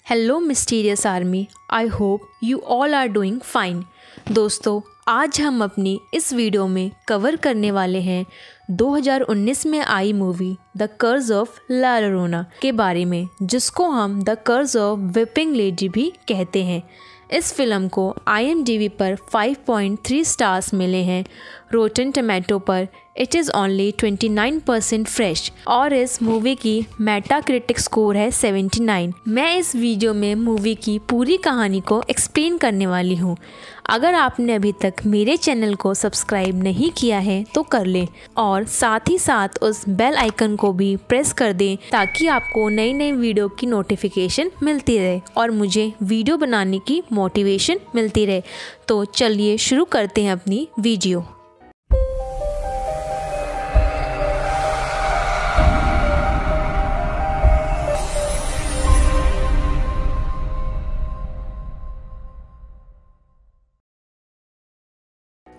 Hello mysterious army, I hope you all are doing fine. दोस्तों, आज हम अपनी इस वीडियो में कवर करने वाले हैं 2019 में आई मूवी द कर्ज ऑफ ला llorona के बारे में, जिसको हम द कर्ज ऑफ वीपिंग लेडी भी कहते हैं। इस फिल्म को IMDb पर 5.3 स्टार्स मिले हैं। रोटन टमाटो पर इट इज़ ओनली 29% फ्रेश और इस मूवी की मेटा क्रिटिक स्कोर है 79। मैं इस वीडियो में मूवी की पूरी कहानी को एक्सप्लेन करने वाली हूँ। अगर आपने अभी तक मेरे चैनल को सब्सक्राइब नहीं किया है तो कर लें और साथ ही साथ उस बेल आइकन को भी प्रेस कर दें ताकि आपको नई नई वीडियो की नोटिफिकेशन मिलती रहे और मुझे वीडियो बनाने की मोटिवेशन मिलती रहे। तो चलिए शुरू करते हैं अपनी वीडियो।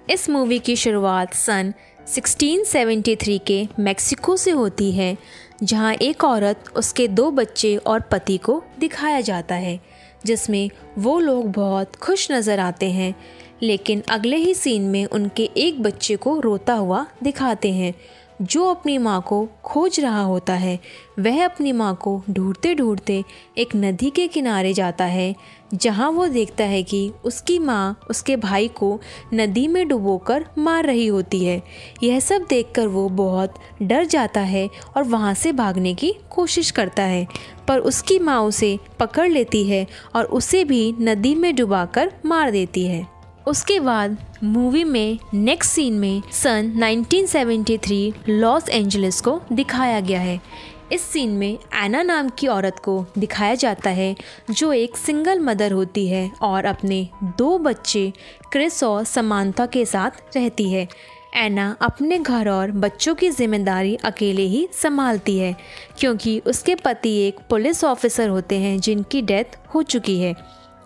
इस मूवी की शुरुआत सन 1673 के मेक्सिको से होती है, जहां एक औरत, उसके 2 बच्चे और पति को दिखाया जाता है, जिसमें वो लोग बहुत खुश नज़र आते हैं। लेकिन अगले ही सीन में उनके एक बच्चे को रोता हुआ दिखाते हैं, जो अपनी माँ को खोज रहा होता है। वह अपनी माँ को ढूंढते ढूंढते एक नदी के किनारे जाता है, जहाँ वो देखता है कि उसकी माँ उसके भाई को नदी में डुबोकर मार रही होती है। यह सब देखकर वो बहुत डर जाता है और वहाँ से भागने की कोशिश करता है, पर उसकी माँ उसे पकड़ लेती है और उसे भी नदी में डुबाकर मार देती है। उसके बाद मूवी में नेक्स्ट सीन में सन 1973 लॉस एंजलिस को दिखाया गया है। इस सीन में एना नाम की औरत को दिखाया जाता है, जो एक सिंगल मदर होती है और अपने 2 बच्चे क्रिस और समांथा के साथ रहती है। एना अपने घर और बच्चों की जिम्मेदारी अकेले ही संभालती है, क्योंकि उसके पति एक पुलिस ऑफिसर होते हैं जिनकी डेथ हो चुकी है।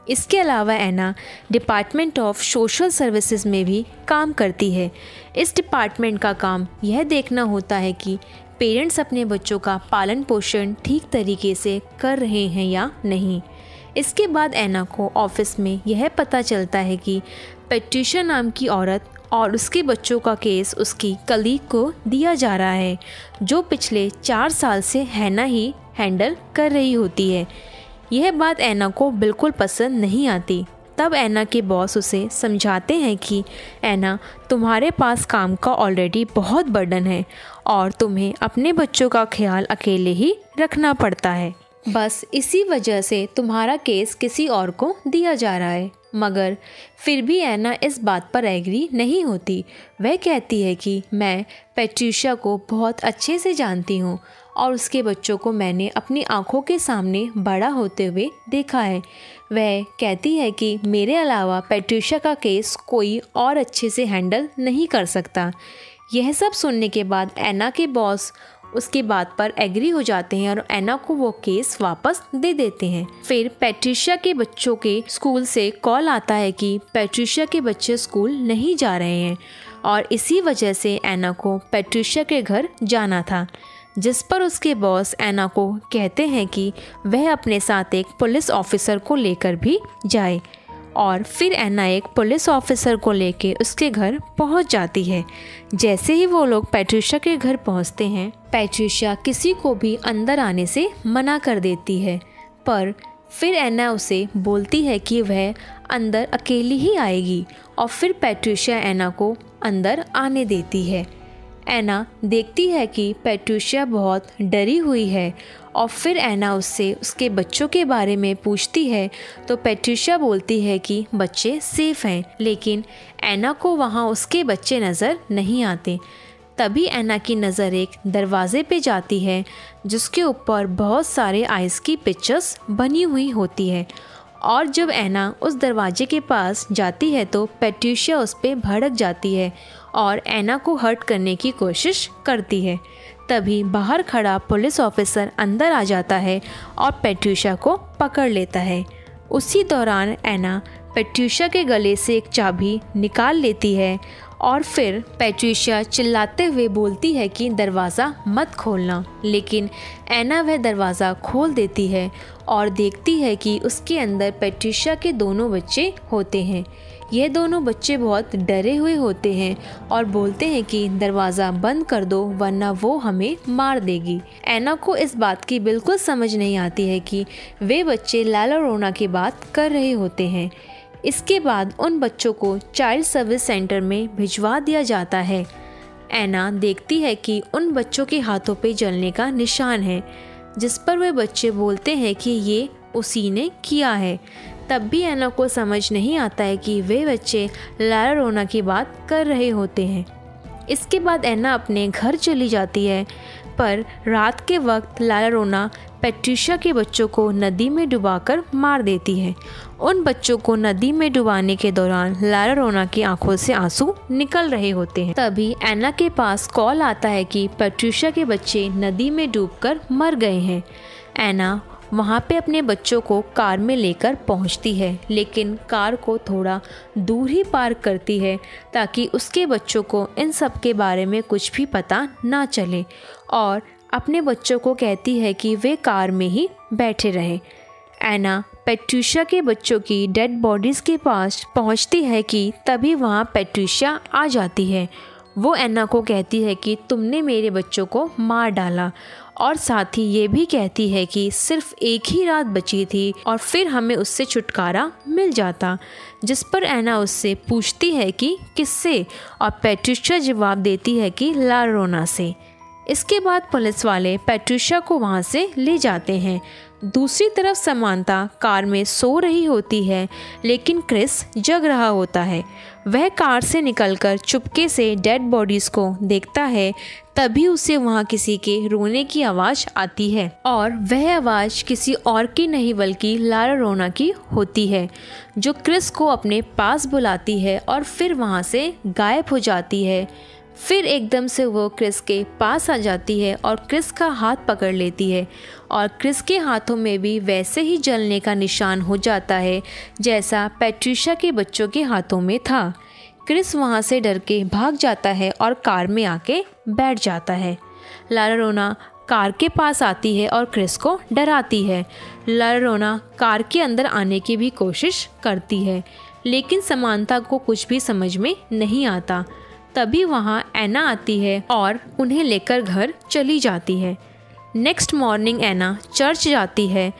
इसके अलावा एना डिपार्टमेंट ऑफ सोशल सर्विसेज में भी काम करती है। इस डिपार्टमेंट का काम यह देखना होता है कि पेरेंट्स अपने बच्चों का पालन पोषण ठीक तरीके से कर रहे हैं या नहीं। इसके बाद एना को ऑफिस में यह पता चलता है कि पैट्रिशिया नाम की औरत और उसके बच्चों का केस उसकी कलीग को दिया जा रहा है, जो पिछले 4 साल से हैना ही हैंडल कर रही होती है। यह बात एना को बिल्कुल पसंद नहीं आती। तब एना के बॉस उसे समझाते हैं कि एना, तुम्हारे पास काम का ऑलरेडी बहुत बर्डन है और तुम्हें अपने बच्चों का ख्याल अकेले ही रखना पड़ता है। बस इसी वजह से तुम्हारा केस किसी और को दिया जा रहा है। मगर फिर भी एना इस बात पर एग्री नहीं होती। वह कहती है कि मैं पैट्रिशिया को बहुत अच्छे से जानती हूँ और उसके बच्चों को मैंने अपनी आंखों के सामने बड़ा होते हुए देखा है। वह कहती है कि मेरे अलावा पैट्रिशिया का केस कोई और अच्छे से हैंडल नहीं कर सकता। यह सब सुनने के बाद एना के बॉस उसकी बात पर एग्री हो जाते हैं और एना को वो केस वापस दे देते हैं। फिर पैट्रिशिया के बच्चों के स्कूल से कॉल आता है कि पैट्रिशिया के बच्चे स्कूल नहीं जा रहे हैं और इसी वजह से एना को पैट्रिशिया के घर जाना था, जिस पर उसके बॉस एना को कहते हैं कि वह अपने साथ एक पुलिस ऑफिसर को लेकर भी जाए। और फिर एना एक पुलिस ऑफिसर को लेके उसके घर पहुंच जाती है। जैसे ही वो लोग पैट्रिशिया के घर पहुंचते हैं, पैट्रिशिया किसी को भी अंदर आने से मना कर देती है, पर फिर एना उसे बोलती है कि वह अंदर अकेली ही आएगी और फिर पैट्रिशिया एना को अंदर आने देती है। एना देखती है कि पैट्रिशिया बहुत डरी हुई है और फिर एना उससे उसके बच्चों के बारे में पूछती है, तो पैट्रिशिया बोलती है कि बच्चे सेफ हैं, लेकिन एना को वहाँ उसके बच्चे नज़र नहीं आते। तभी एना की नज़र एक दरवाज़े पे जाती है, जिसके ऊपर बहुत सारे आइस की पिक्चर्स बनी हुई होती है। और जब एना उस दरवाजे के पास जाती है तो पैट्रिशिया उस पर भड़क जाती है और एना को हर्ट करने की कोशिश करती है। तभी बाहर खड़ा पुलिस ऑफिसर अंदर आ जाता है और पैट्रिशिया को पकड़ लेता है। उसी दौरान एना पैट्रिशिया के गले से एक चाबी निकाल लेती है और फिर पैट्रिशिया चिल्लाते हुए बोलती है कि दरवाज़ा मत खोलना, लेकिन एना वह दरवाज़ा खोल देती है और देखती है कि उसके अंदर पैट्रिशिया के दोनों बच्चे होते हैं। यह दोनों बच्चे बहुत डरे हुए होते हैं और बोलते हैं कि दरवाज़ा बंद कर दो वरना वो हमें मार देगी। एना को इस बात की बिल्कुल समझ नहीं आती है कि वे बच्चे ला llorona की बात कर रहे होते हैं। इसके बाद उन बच्चों को चाइल्ड सर्विस सेंटर में भिजवा दिया जाता है। एना देखती है कि उन बच्चों के हाथों पे जलने का निशान है, जिस पर वे बच्चे बोलते हैं कि ये उसी ने किया है। तब भी एना को समझ नहीं आता है कि वे बच्चे ला llorona की बात कर रहे होते हैं। इसके बाद एना अपने घर चली जाती है, पर रात के वक्त ला llorona पैट्रिशिया के बच्चों को नदी में डुबाकर मार देती है। उन बच्चों को नदी में डुबाने के दौरान ला llorona की आंखों से आंसू निकल रहे होते हैं। तभी एना के पास कॉल आता है कि पैट्रिशिया के बच्चे नदी में डूबकर मर गए हैं। एना वहाँ पे अपने बच्चों को कार में लेकर पहुँचती है, लेकिन कार को थोड़ा दूर ही पार्क करती है ताकि उसके बच्चों को इन सब के बारे में कुछ भी पता ना चले, और अपने बच्चों को कहती है कि वे कार में ही बैठे रहें। एना पैट्रिशिया के बच्चों की डेड बॉडीज़ के पास पहुँचती है कि तभी वहाँ पैट्रिशिया आ जाती है। वो एना को कहती है कि तुमने मेरे बच्चों को मार डाला, और साथ ही ये भी कहती है कि सिर्फ एक ही रात बची थी और फिर हमें उससे छुटकारा मिल जाता, जिस पर एना उससे पूछती है कि किससे, और पैट्रिशिया जवाब देती है कि ला llorona से। इसके बाद पुलिस वाले पैट्रिशिया को वहाँ से ले जाते हैं। दूसरी तरफ समांथा कार में सो रही होती है, लेकिन क्रिस जग रहा होता है। वह कार से निकलकर चुपके से डेड बॉडीज़ को देखता है। तभी उसे वहाँ किसी के रोने की आवाज़ आती है, और वह आवाज़ किसी और की नहीं बल्कि ला llorona की होती है, जो क्रिस को अपने पास बुलाती है और फिर वहाँ से गायब हो जाती है। फिर एकदम से वो क्रिस के पास आ जाती है और क्रिस का हाथ पकड़ लेती है, और क्रिस के हाथों में भी वैसे ही जलने का निशान हो जाता है जैसा पैट्रिशिया के बच्चों के हाथों में था। क्रिस वहाँ से डर के भाग जाता है और कार में आके बैठ जाता है। ला llorona कार के पास आती है और क्रिस को डराती है। ला llorona कार के अंदर आने की भी कोशिश करती है, लेकिन समांथा को कुछ भी समझ में नहीं आता। तभी वहाँ एना आती है और उन्हें लेकर घर चली जाती है। नेक्स्ट मॉर्निंग एना चर्च जाती है,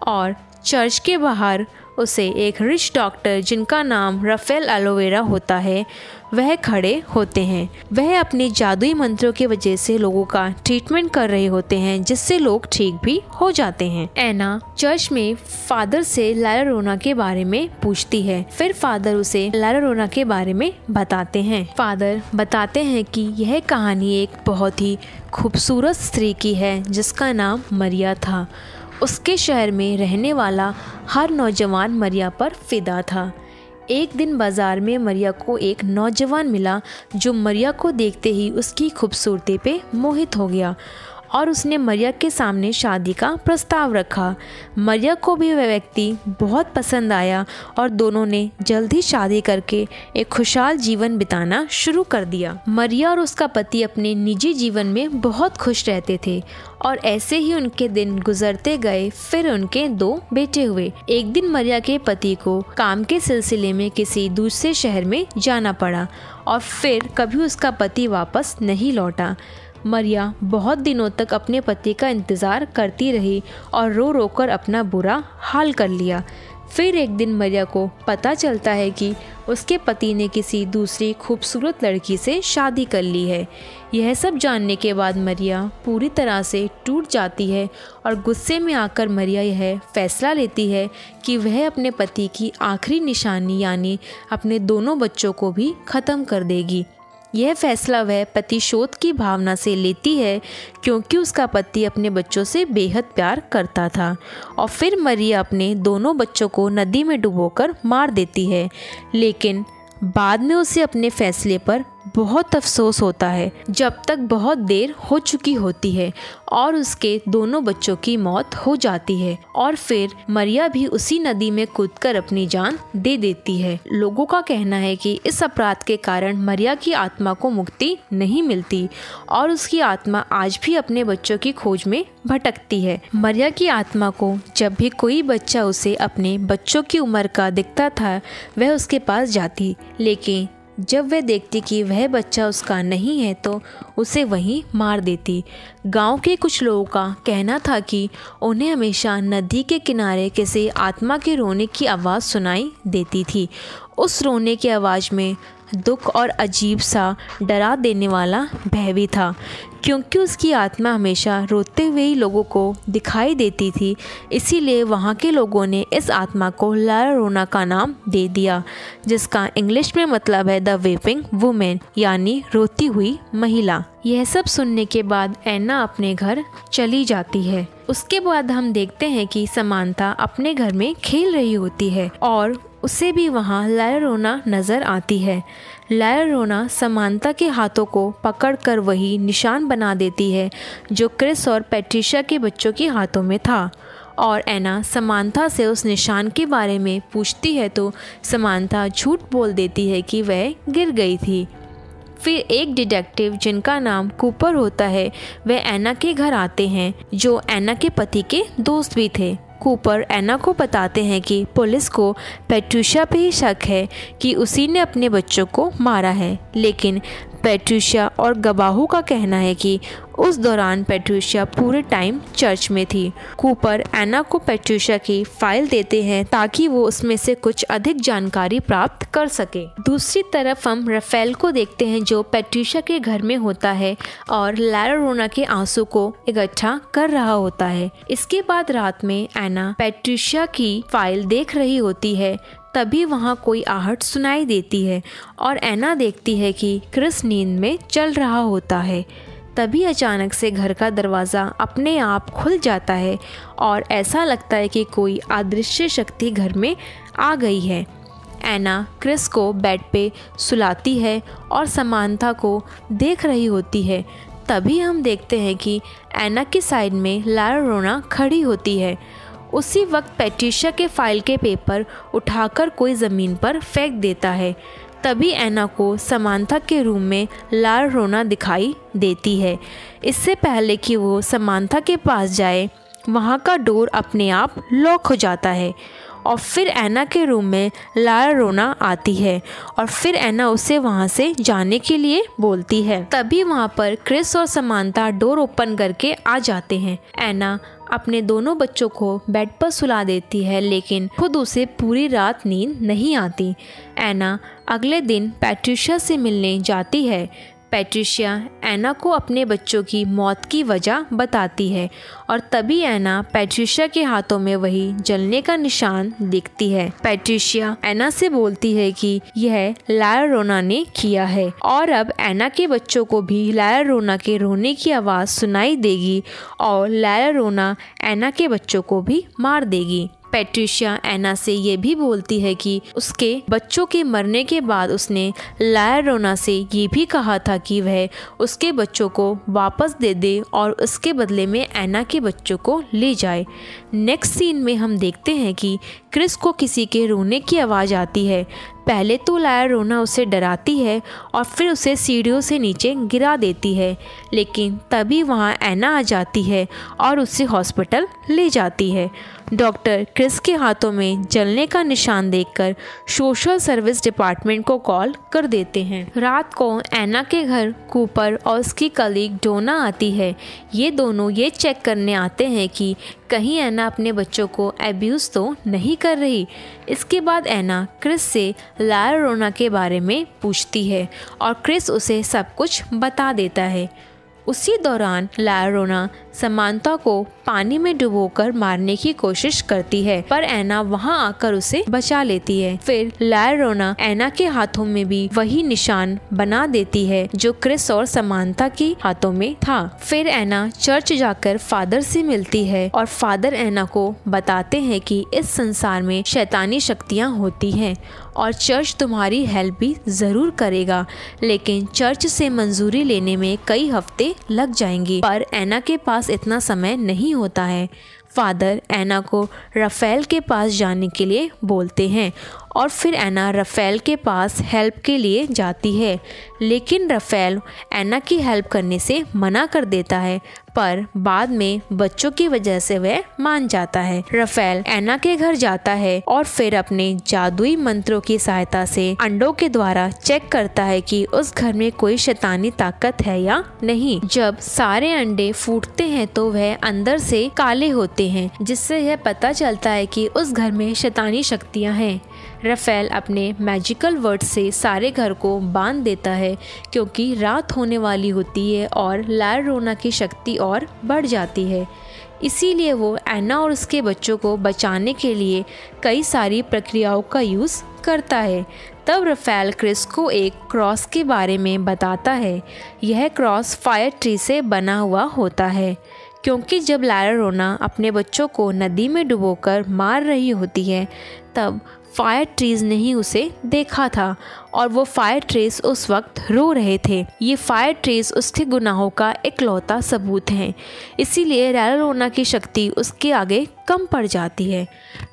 और चर्च के बाहर उसे एक रिच डॉक्टर जिनका नाम राफेल एलोवेरा होता है वह खड़े होते हैं। वह अपने जादुई मंत्रों की वजह से लोगों का ट्रीटमेंट कर रहे होते हैं, जिससे लोग ठीक भी हो जाते हैं। एना चर्च में फादर से ला llorona के बारे में पूछती है। फिर फादर उसे ला llorona के बारे में बताते हैं। फादर बताते हैं कि यह कहानी एक बहुत ही खूबसूरत स्त्री की है जिसका नाम मरिया था। उसके शहर में रहने वाला हर नौजवान मरिया पर फिदा था। एक दिन बाज़ार में मरिया को एक नौजवान मिला जो मरिया को देखते ही उसकी खूबसूरती पे मोहित हो गया, और उसने मरिया के सामने शादी का प्रस्ताव रखा। मरिया को भी वह व्यक्ति बहुत पसंद आया और दोनों ने जल्द ही शादी करके एक खुशहाल जीवन बिताना शुरू कर दिया। मरिया और उसका पति अपने निजी जीवन में बहुत खुश रहते थे, और ऐसे ही उनके दिन गुजरते गए। फिर उनके 2 बेटे हुए। एक दिन मरिया के पति को काम के सिलसिले में किसी दूसरे शहर में जाना पड़ा, और फिर कभी उसका पति वापस नहीं लौटा। मरिया बहुत दिनों तक अपने पति का इंतज़ार करती रही और रो रो कर अपना बुरा हाल कर लिया। फिर एक दिन मरिया को पता चलता है कि उसके पति ने किसी दूसरी खूबसूरत लड़की से शादी कर ली है। यह सब जानने के बाद मरिया पूरी तरह से टूट जाती है, और गुस्से में आकर मरिया यह फैसला लेती है कि वह अपने पति की आखिरी निशानी यानी अपने दोनों बच्चों को भी ख़त्म कर देगी। यह फैसला वह प्रतिशोध की भावना से लेती है, क्योंकि उसका पति अपने बच्चों से बेहद प्यार करता था। और फिर मरिया अपने दोनों बच्चों को नदी में डुबोकर मार देती है, लेकिन बाद में उसे अपने फैसले पर बहुत अफसोस होता है जब तक बहुत देर हो चुकी होती है और उसके दोनों बच्चों की मौत हो जाती है और फिर मरिया भी उसी नदी में कूदकर अपनी जान दे देती है। लोगों का कहना है कि इस अपराध के कारण मरिया की आत्मा को मुक्ति नहीं मिलती और उसकी आत्मा आज भी अपने बच्चों की खोज में भटकती है। मरिया की आत्मा को जब भी कोई बच्चा उसे अपने बच्चों की उम्र का दिखता था वह उसके पास जाती, लेकिन जब वह देखती कि वह बच्चा उसका नहीं है तो उसे वहीं मार देती। गांव के कुछ लोगों का कहना था कि उन्हें हमेशा नदी के किनारे किसी आत्मा के रोने की आवाज़ सुनाई देती थी। उस रोने की आवाज़ में दुख और अजीब सा डरा देने वाला भय भी था, क्योंकि उसकी आत्मा हमेशा रोते हुए ही लोगों को दिखाई देती थी। इसीलिए वहाँ के लोगों ने इस आत्मा को ला रोना का नाम दे दिया, जिसका इंग्लिश में मतलब है द वीपिंग वुमेन, यानी रोती हुई महिला। यह सब सुनने के बाद एना अपने घर चली जाती है। उसके बाद हम देखते हैं कि समांथा अपने घर में खेल रही होती है और उसे भी वहाँ ला रोना नज़र आती है। ला रोना समांथा के हाथों को पकड़कर वही निशान बना देती है जो क्रिस और पैट्रिशिया के बच्चों के हाथों में था, और एना समांथा से उस निशान के बारे में पूछती है तो समांथा झूठ बोल देती है कि वह गिर गई थी। फिर एक डिटेक्टिव जिनका नाम कूपर होता है वह एना के घर आते हैं, जो एना के पति के दोस्त भी थे। कूपर एना को बताते हैं कि पुलिस को पैट्रिशिया पे ही शक है कि उसी ने अपने बच्चों को मारा है, लेकिन पैट्रिशिया और गवाहों का कहना है कि उस दौरान पैट्रिशिया पूरे टाइम चर्च में थी। कूपर एना को पैट्रिशिया की फाइल देते हैं ताकि वो उसमें से कुछ अधिक जानकारी प्राप्त कर सके। दूसरी तरफ हम राफेल को देखते हैं जो पैट्रिशिया के घर में होता है और ला रोना के आंसू को इकट्ठा कर रहा होता है। इसके बाद रात में एना पैट्रिशिया की फाइल देख रही होती है, तभी वहाँ कोई आहट सुनाई देती है और एना देखती है कि क्रिस नींद में चल रहा होता है। तभी अचानक से घर का दरवाज़ा अपने आप खुल जाता है और ऐसा लगता है कि कोई अदृश्य शक्ति घर में आ गई है। एना क्रिस को बेड पे सुलाती है और समांथा को देख रही होती है। तभी हम देखते हैं कि एना की साइड में ला रोना खड़ी होती है। उसी वक्त पैट्रिशिया के फाइल के पेपर उठाकर कोई ज़मीन पर फेंक देता है। तभी एना को समांथा के रूम में ला रोना दिखाई देती है। इससे पहले कि वो समांथा के पास जाए, वहाँ का डोर अपने आप लॉक हो जाता है और फिर एना के रूम में ला रोना आती है और फिर एना उसे वहाँ से जाने के लिए बोलती है। तभी वहाँ पर क्रिस और समांथा डोर ओपन करके आ जाते हैं। एना अपने दोनों बच्चों को बेड पर सुला देती है, लेकिन खुद उसे पूरी रात नींद नहीं आती। एना अगले दिन पैट्रिशिया से मिलने जाती है। पैट्रिशिया एना को अपने बच्चों की मौत की वजह बताती है और तभी एना पैट्रिशिया के हाथों में वही जलने का निशान देखती है। पैट्रिशिया एना से बोलती है कि यह ला रोना ने किया है और अब एना के बच्चों को भी ला रोना के रोने की आवाज़ सुनाई देगी और ला रोना एना के बच्चों को भी मार देगी। पैट्रिशिया एना से ये भी बोलती है कि उसके बच्चों के मरने के बाद उसने ला रोना से ये भी कहा था कि वह उसके बच्चों को वापस दे दे और उसके बदले में एना के बच्चों को ले जाए। नेक्स्ट सीन में हम देखते हैं कि क्रिस को किसी के रोने की आवाज़ आती है। पहले तो ला रोना उसे डराती है और फिर उसे सीढ़ियों से नीचे गिरा देती है, लेकिन तभी वहाँ एना आ जाती है और उसे हॉस्पिटल ले जाती है। डॉक्टर क्रिस के हाथों में जलने का निशान देखकर सोशल सर्विस डिपार्टमेंट को कॉल कर देते हैं। रात को एना के घर कूपर और उसकी कलीग डोना आती है। ये दोनों ये चेक करने आते हैं कि कहीं एना अपने बच्चों को अब्यूज़ तो नहीं कर रही। इसके बाद एना क्रिस से ला रोना के बारे में पूछती है और क्रिस उसे सब कुछ बता देता है। उसी दौरान ला रोना समांथा को पानी में डुबोकर मारने की कोशिश करती है, पर एना वहां आकर उसे बचा लेती है। फिर ला रोना एना के हाथों में भी वही निशान बना देती है जो क्रिस और समांथा के हाथों में था। फिर एना चर्च जाकर फादर से मिलती है और फादर एना को बताते हैं कि इस संसार में शैतानी शक्तियाँ होती हैं और चर्च तुम्हारी हेल्प भी ज़रूर करेगा, लेकिन चर्च से मंजूरी लेने में कई हफ्ते लग जाएंगे। पर एना के पास इतना समय नहीं होता है। फादर एना को राफेल के पास जाने के लिए बोलते हैं और फिर एना राफेल के पास हेल्प के लिए जाती है, लेकिन राफेल एना की हेल्प करने से मना कर देता है, पर बाद में बच्चों की वजह से वह मान जाता है। राफेल एना के घर जाता है और फिर अपने जादुई मंत्रों की सहायता से अंडों के द्वारा चेक करता है कि उस घर में कोई शैतानी ताकत है या नहीं। जब सारे अंडे फूटते हैं तो वह अंदर से काले होते हैं, जिससे यह पता चलता है कि उस घर में शैतानी शक्तियाँ हैं। राफेल अपने मैजिकल वर्ड से सारे घर को बांध देता है, क्योंकि रात होने वाली होती है और ला llorona की शक्ति और बढ़ जाती है। इसीलिए वो एना और उसके बच्चों को बचाने के लिए कई सारी प्रक्रियाओं का यूज़ करता है। तब राफेल क्रिस को एक क्रॉस के बारे में बताता है। यह क्रॉस फायर ट्री से बना हुआ होता है, क्योंकि जब ला llorona अपने बच्चों को नदी में डुबोकर मार रही होती है, तब फायर ट्रीज ने ही उसे देखा था और वो फायर ट्रीज उस वक्त रो रहे थे। ये फायर ट्रीज उसके गुनाहों का इकलौता सबूत हैं, इसीलिए ला llorona की शक्ति उसके आगे कम पड़ जाती है।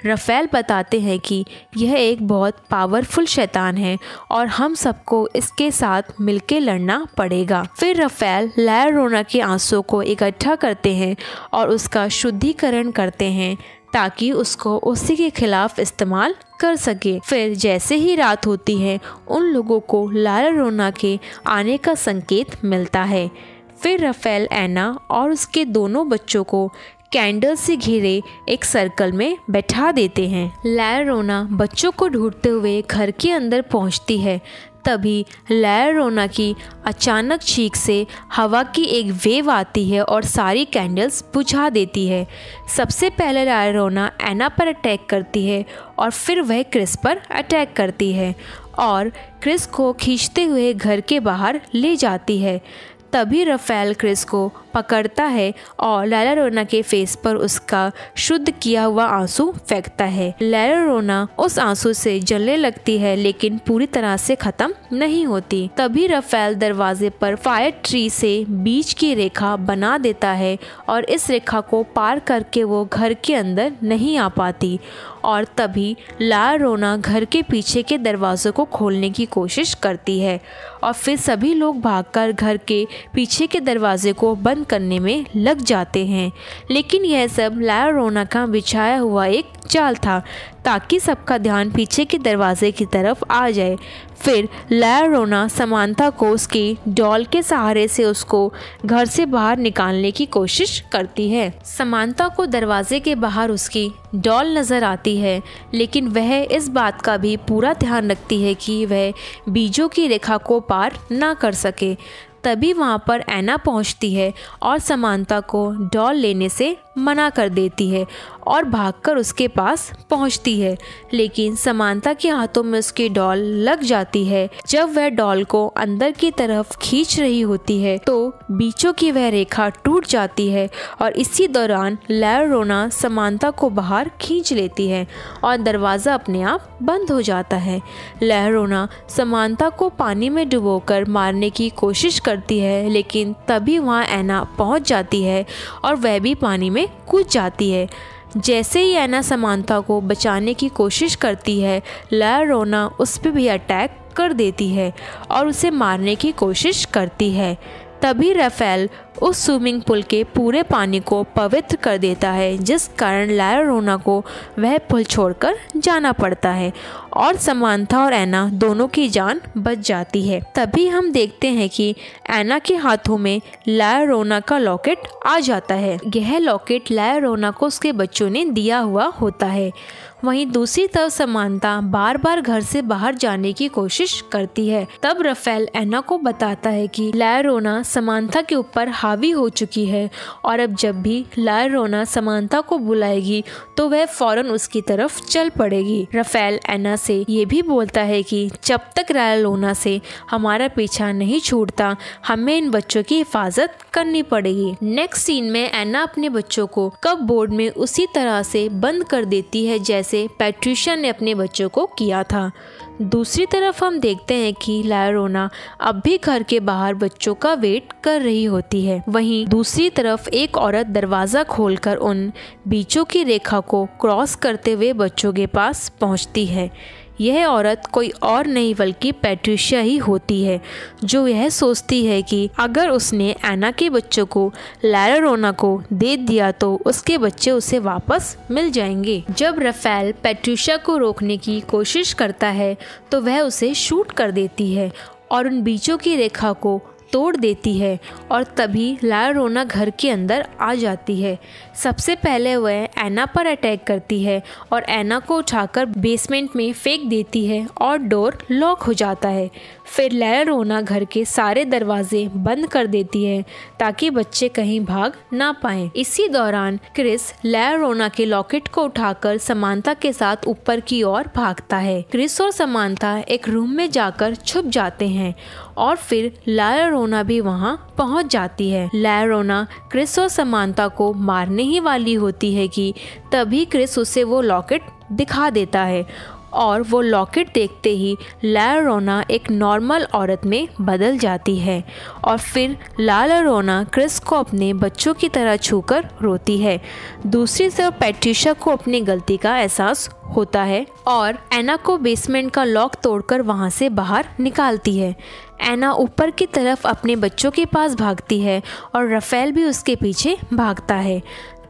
राफेल बताते हैं कि यह एक बहुत पावरफुल शैतान है और हम सबको इसके साथ मिलके लड़ना पड़ेगा। फिर राफेल ला llorona के आंसुओं को इकट्ठा करते हैं और उसका शुद्धिकरण करते हैं, ताकि उसको उसी के खिलाफ इस्तेमाल कर सके। फिर जैसे ही रात होती है, उन लोगों को ला llorona के आने का संकेत मिलता है। फिर राफेल एना और उसके दोनों बच्चों को कैंडल से घिरे एक सर्कल में बैठा देते हैं। ला llorona बच्चों को ढूंढते हुए घर के अंदर पहुंचती है। तभी ला llorona की अचानक चीख से हवा की एक वेव आती है और सारी कैंडल्स बुझा देती है। सबसे पहले ला llorona एना पर अटैक करती है और फिर वह क्रिस पर अटैक करती है और क्रिस को खींचते हुए घर के बाहर ले जाती है। तभी राफेल क्रिस को पकड़ता है और ला llorona के फेस पर उसका शुद्ध किया हुआ आंसू फेंकता है। ला llorona उस आंसू से जलने लगती है, लेकिन पूरी तरह से खत्म नहीं होती। तभी राफेल दरवाजे पर फायर ट्री से बीच की रेखा बना देता है और इस रेखा को पार करके वो घर के अंदर नहीं आ पाती। और तभी ला llorona घर के पीछे के दरवाजे को खोलने की कोशिश करती है और फिर सभी लोग भागकर घर के पीछे के दरवाजे को बंद करने में लग जाते हैं। लेकिन यह सब ला llorona का बिछाया हुआ एक जाल था, ताकि सबका ध्यान पीछे के दरवाजे की तरफ आ जाए। फिर ला llorona समांथा को उसकी डॉल के सहारे से उसको घर से बाहर निकालने की कोशिश करती है। समांथा को दरवाजे के बाहर उसकी डॉल नज़र आती है, लेकिन वह इस बात का भी पूरा ध्यान रखती है कि वह बीजों की रेखा को पार ना कर सके। तभी वहाँ पर एना पहुँचती है और समांथा को डॉल लेने से मना कर देती है और भागकर उसके पास पहुंचती है, लेकिन समांथा के हाथों में उसकी डॉल लग जाती है। जब वह डॉल को अंदर की तरफ खींच रही होती है तो बीचों की वह रेखा टूट जाती है और इसी दौरान ला llorona समांथा को बाहर खींच लेती है और दरवाज़ा अपने आप बंद हो जाता है। ला llorona समांथा को पानी में डुबोकर मारने की कोशिश करती है, लेकिन तभी वहाँ एना पहुँच जाती है और वह भी पानी में कूद जाती है। जैसे ही एना समांथा को बचाने की कोशिश करती है, ला llorona उस पर भी अटैक कर देती है और उसे मारने की कोशिश करती है। तभी राफेल उस स्विमिंग पूल के पूरे पानी को पवित्र कर देता है, जिस कारण ला llorona को वह पुल छोड़कर जाना पड़ता है और समांथा और एना दोनों की जान बच जाती है। तभी हम देखते हैं कि एना के हाथों में ला llorona का लॉकेट आ जाता है। यह लॉकेट ला llorona को उसके बच्चों ने दिया हुआ होता है। वहीं दूसरी तरफ समांथा बार बार घर से बाहर जाने की कोशिश करती है। तब राफेल एना को बताता है कि ला llorona समांथा के ऊपर हावी हो चुकी है और अब जब भी ला llorona समांथा को बुलाएगी तो वह फौरन उसकी तरफ चल पड़ेगी। राफेल एना से ये भी बोलता है कि जब तक ला llorona से हमारा पीछा नहीं छूटता, हमें इन बच्चों की हिफाजत करनी पड़ेगी। नेक्स्ट सीन में एना अपने बच्चों को कपबोर्ड में उसी तरह से बंद कर देती है जैसे पैट्रिशिया ने अपने बच्चों को किया था। दूसरी तरफ हम देखते हैं कि ला llorona अब भी घर के बाहर बच्चों का वेट कर रही होती है। वहीं दूसरी तरफ एक औरत दरवाज़ा खोलकर उन बीचों की रेखा को क्रॉस करते हुए बच्चों के पास पहुंचती है। यह औरत कोई और नहीं बल्कि पैट्रिशिया ही होती है, जो यह सोचती है कि अगर उसने एना के बच्चों को ला llorona को दे दिया तो उसके बच्चे उसे वापस मिल जाएंगे। जब राफेल पैट्रिशिया को रोकने की कोशिश करता है तो वह उसे शूट कर देती है और उन बीचों की रेखा को तोड़ देती है और तभी ला llorona घर के अंदर आ जाती है। सबसे पहले वह एना पर अटैक करती है और एना को उठाकर बेसमेंट में फेंक देती है और डोर लॉक हो जाता है। फिर ला llorona घर के सारे दरवाजे बंद कर देती है ताकि बच्चे कहीं भाग ना पाएं। इसी दौरान क्रिस ला llorona के लॉकेट को उठाकर समांथा के साथ ऊपर की ओर भागता है। क्रिस और समांथा एक रूम में जाकर छुप जाते हैं और फिर ला llorona भी वहां पहुंच जाती है। ला llorona क्रिस और समांथा को मारने ही वाली होती है कि तभी क्रिस उसे वो लॉकेट दिखा देता है और वो लॉकेट देखते ही ला llorona एक नॉर्मल औरत में बदल जाती है और फिर ला llorona क्रिस को अपने बच्चों की तरह छूकर रोती है। दूसरी तरफ पैट्रिशिया को अपनी गलती का एहसास होता है और एना को बेसमेंट का लॉक तोड़कर वहां से बाहर निकालती है। एना ऊपर की तरफ अपने बच्चों के पास भागती है और राफेल भी उसके पीछे भागता है।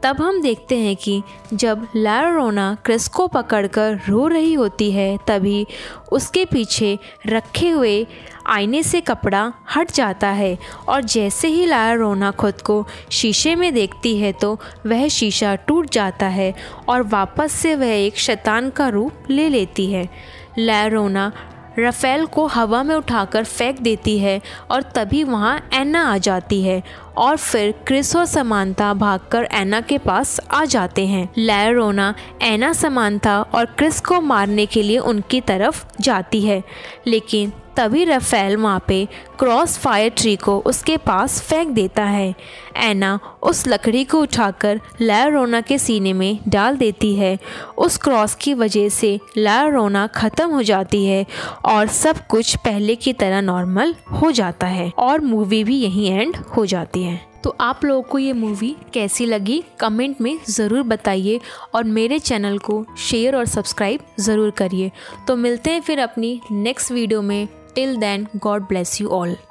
तब हम देखते हैं कि जब ला llorona क्रिस को पकड़कर रो रही होती है तभी उसके पीछे रखे हुए आईने से कपड़ा हट जाता है और जैसे ही ला llorona खुद को शीशे में देखती है तो वह शीशा टूट जाता है और वापस से वह एक शैतान का रूप ले लेती है। ला llorona राफेल को हवा में उठाकर फेंक देती है और तभी वहाँ एना आ जाती है और फिर क्रिस और समांथा भागकर एना के पास आ जाते हैं। ला llorona एना, समांथा और क्रिस को मारने के लिए उनकी तरफ जाती है, लेकिन तभी राफेल वहाँ पे क्रॉस फायर ट्री को उसके पास फेंक देता है। एना उस लकड़ी को उठाकर ला llorona के सीने में डाल देती है। उस क्रॉस की वजह से ला llorona ख़त्म हो जाती है और सब कुछ पहले की तरह नॉर्मल हो जाता है और मूवी भी यहीं एंड हो जाती है। तो आप लोगों को ये मूवी कैसी लगी कमेंट में ज़रूर बताइए और मेरे चैनल को शेयर और सब्सक्राइब ज़रूर करिए। तो मिलते हैं फिर अपनी नेक्स्ट वीडियो में। Till then, God bless you all.